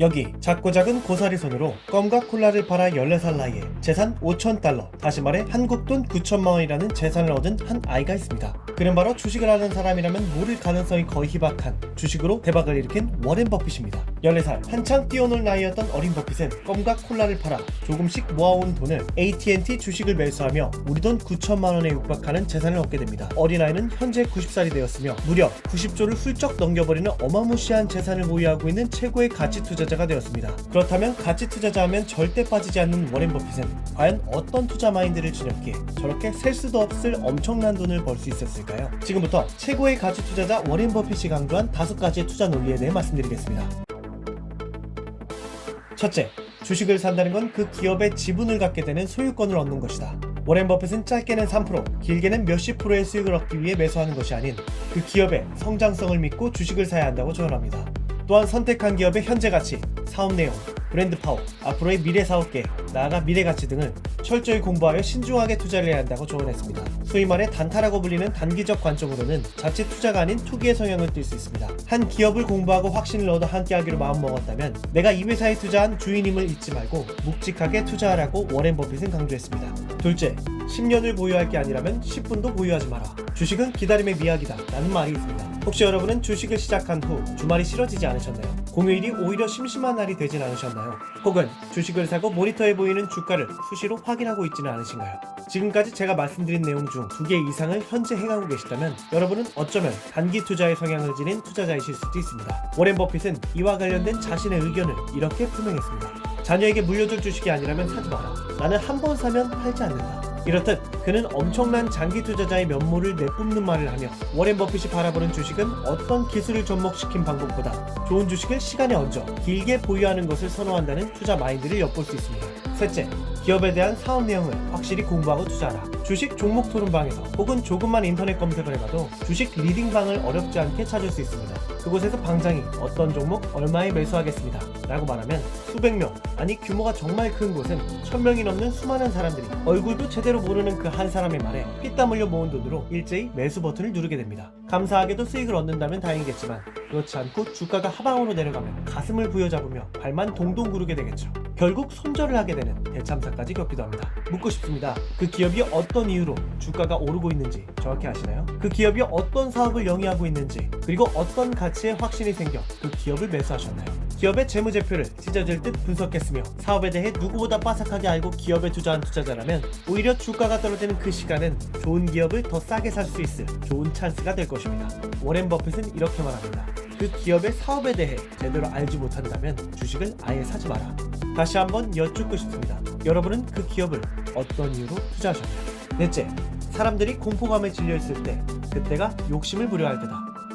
여기 작고 작은 고사리 손으로 껌과 콜라를 팔아 14살 나이에 재산 5,000달러, 다시 말해 한국 돈 9천만 원이라는 재산을 얻은 한 아이가 있습니다. 그는 바로 주식을 하는 사람이라면 모를 가능성이 거의 희박한 주식으로 대박을 일으킨 워렌 버핏입니다. 14살 한창 뛰어놀 나이였던 어린 버핏은 껌과 콜라를 팔아 조금씩 모아온 돈을 AT&T 주식을 매수하며 우리 돈 9천만 원에 육박하는 재산을 얻게 됩니다. 어린아이는 현재 90살이 되었으며 무려 90조를 훌쩍 넘겨버리는 어마무시한 재산을 보유하고 있는 최고의 가치 투자자가 되었습니다. 그렇다면 가치 투자자 하면 절대 빠지지 않는 워렌 버핏은 과연 어떤 투자 마인드를 지녔기에 저렇게 셀 수도 없을 엄청난 돈을 벌 수 있었을까요? 지금부터 최고의 가치 투자자 워렌 버핏이 강조한 5가지의 투자 논리에 대해 말씀드리겠습니다. 첫째, 주식을 산다는 건 그 기업의 지분을 갖게 되는 소유권을 얻는 것이다. 워렌 버핏은 짧게는 3%, 길게는 몇십 프로의 수익을 얻기 위해 매수하는 것이 아닌 그 기업의 성장성을 믿고 주식을 사야 한다고 조언합니다. 또한 선택한 기업의 현재 가치, 사업 내용, 브랜드 파워, 앞으로의 미래 사업 계획, 나아가 미래 가치 등을 철저히 공부하여 신중하게 투자를 해야 한다고 조언했습니다. 소위 말해 단타라고 불리는 단기적 관점으로는 자칫 투자가 아닌 투기의 성향을 띨 수 있습니다. 한 기업을 공부하고 확신을 얻어 함께하기로 마음먹었다면 내가 이 회사에 투자한 주인임을 잊지 말고 묵직하게 투자하라고 워렌 버핏은 강조했습니다. 둘째, 10년을 보유할 게 아니라면 10분도 보유하지 마라. 주식은 기다림의 미학이다 라는 말이 있습니다. 혹시 여러분은 주식을 시작한 후 주말이 싫어지지 않으셨나요? 공휴일이 오히려 심심한 날이 되진 않으셨나요? 혹은 주식을 사고 모니터에 보이는 주가를 수시로 확인하고 있지는 않으신가요? 지금까지 제가 말씀드린 내용 중 2개 이상을 현재 행하고 계시다면 여러분은 어쩌면 단기 투자의 성향을 지닌 투자자이실 수도 있습니다. 워렌 버핏은 이와 관련된 자신의 의견을 이렇게 표명했습니다. 자녀에게 물려줄 주식이 아니라면 사지 마라. 나는 한 번 사면 팔지 않는다. 이렇듯 그는 엄청난 장기 투자자의 면모를 내뿜는 말을 하며 워렌 버핏이 바라보는 주식은 어떤 기술을 접목시킨 방법보다 좋은 주식을 시간에 얹어 길게 보유하는 것을 선호한다는 투자 마인드를 엿볼 수 있습니다. 셋째, 기업에 대한 사업 내용을 확실히 공부하고 투자하라. 주식 종목 토론방에서 혹은 조금만 인터넷 검색을 해봐도 주식 리딩방을 어렵지 않게 찾을 수 있습니다. 그곳에서 방장이 어떤 종목 얼마에 매수하겠습니다 라고 말하면 수백 명, 아니 규모가 정말 큰 곳은 1000명이 넘는 수많은 사람들이 얼굴도 제대로 모르는 그 한 사람의 말에 피땀 흘려 모은 돈으로 일제히 매수 버튼을 누르게 됩니다. 감사하게도 수익을 얻는다면 다행이겠지만 그렇지 않고 주가가 하방으로 내려가면 가슴을 부여잡으며 발만 동동 구르게 되겠죠. 결국 손절을 하게 되는 대참사까지 겪기도 합니다. 묻고 싶습니다. 그 기업이 어떤 이유로 주가가 오르고 있는지 정확히 아시나요? 그 기업이 어떤 사업을 영위하고 있는지, 그리고 어떤 가치에 확신이 생겨 그 기업을 매수하셨나요? 기업의 재무제표를 찢어질 듯 분석했으며 사업에 대해 누구보다 빠삭하게 알고 기업에 투자한 투자자라면 오히려 주가가 떨어지는 그 시간은 좋은 기업을 더 싸게 살 수 있을 좋은 찬스가 될 것입니다. 워렌 버핏은 이렇게 말합니다. 그 기업의 사업에 대해 제대로 알지 못한다면 주식을 아예 사지 마라. 다시 한번 여쭙고 싶습니다. 여러분은 그 기업을 어떤 이유로 투자하셨나요? 넷째, 사람들이 공포감에 질려있을 때 그때가 욕심을 부려야 할 때다.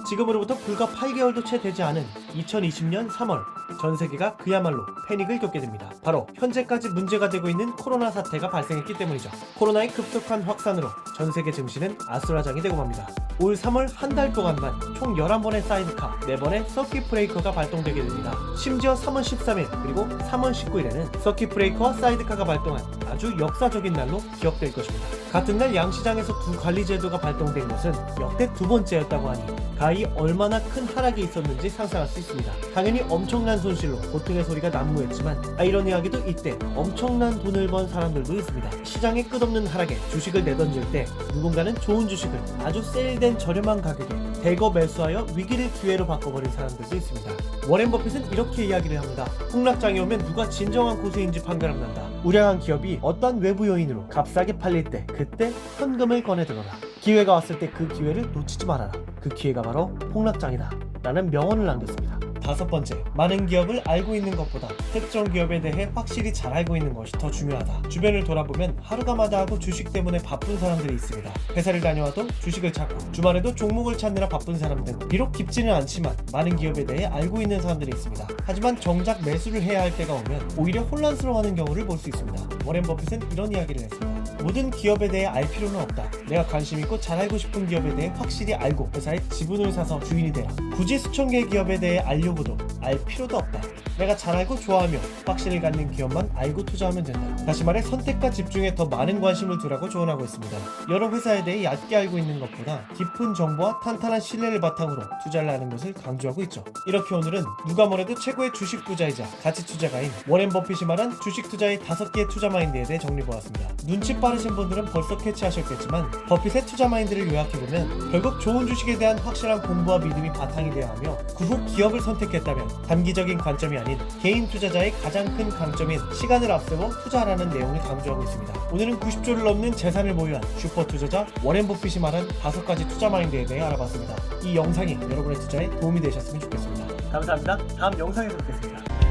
지금으로부터 불과 8개월도 채 되지 않은 2020년 3월 전 세계가 그야말로 패닉을 겪게 됩니다. 바로 현재까지 문제가 되고 있는 코로나 사태가 발생했기 때문이죠. 코로나의 급속한 확산으로 전 세계 증시는 아수라장이 되고 맙니다. 올 3월 한 달 동안만 총 11번의 사이드카, 4번의 서킷 브레이커가 발동되게 됩니다. 심지어 3월 13일 그리고 3월 19일에는 서킷 브레이커와 사이드카가 발동한 아주 역사적인 날로 기억될 것입니다. 같은 날 양시장에서 두 관리 제도가 발동된 것은 역대 2번째였다고 하니 가히 얼마나 큰 하락이 있었는지 상상할 수 있습니다. 당연히 엄청난 손실로 고통의 소리가 난무했지만 아이러니하게도 이때 엄청난 돈을 번 사람들도 있습니다. 시장의 끝없는 하락에 주식을 내던질 때 누군가는 좋은 주식을 아주 세일된 저렴한 가격에 대거 매수하여 위기를 기회로 바꿔버린 사람들도 있습니다. 워렌 버핏은 이렇게 이야기를 합니다. 폭락장이 오면 누가 진정한 고수인지 판가름난다. 우량한 기업이 어떠한 외부 요인으로 값싸게 팔릴 때 그때 현금을 꺼내들어라. 기회가 왔을 때 그 기회를 놓치지 말아라. 그 기회가 바로 폭락장이다 라는 명언을 남겼습니다. 5번째, 많은 기업을 알고 있는 것보다 특정 기업에 대해 확실히 잘 알고 있는 것이 더 중요하다. 주변을 돌아보면 하루가 마다하고 주식 때문에 바쁜 사람들이 있습니다. 회사를 다녀와도 주식을 찾고 주말에도 종목을 찾느라 바쁜 사람 등 비록 깊지는 않지만 많은 기업에 대해 알고 있는 사람들이 있습니다. 하지만 정작 매수를 해야 할 때가 오면 오히려 혼란스러워하는 경우를 볼 수 있습니다. 워렌 버핏은 이런 이야기를 했습니다. 모든 기업에 대해 알 필요는 없다. 내가 관심 있고 잘 알고 싶은 기업에 대해 확실히 알고 회사의 지분을 사서 주인이 되라. 굳이 수천 개의 기업에 대해 알려고도 알 필요도 없다. 내가 잘 알고 좋아하며 확신을 갖는 기업만 알고 투자하면 된다. 다시 말해 선택과 집중에 더 많은 관심을 두라고 조언하고 있습니다. 여러 회사에 대해 얕게 알고 있는 것보다 깊은 정보와 탄탄한 신뢰를 바탕으로 투자를 하는 것을 강조하고 있죠. 이렇게 오늘은 누가 뭐래도 최고의 주식 부자이자 가치 투자가인 워렌 버핏이 말한 주식 투자의 5개의 투자 마인드에 대해 정리해보았습니다. 눈치 빠르신 분들은 벌써 캐치하셨겠지만 버핏의 투자 마인드를 요약해보면 결국 좋은 주식에 대한 확실한 공부와 믿음이 바탕이 되어야 하며 그 후 기업을 선택했다면 단기적인 관점이 아닌 개인 투자자의 가장 큰 강점인 시간을 앞세워 투자하라는 내용을 강조하고 있습니다. 오늘은 90조를 넘는 재산을 보유한 슈퍼 투자자 워렌 버핏이 말한 5가지 투자 마인드에 대해 알아봤습니다. 이 영상이 여러분의 투자에 도움이 되셨으면 좋겠습니다. 감사합니다. 다음 영상에서 뵙겠습니다.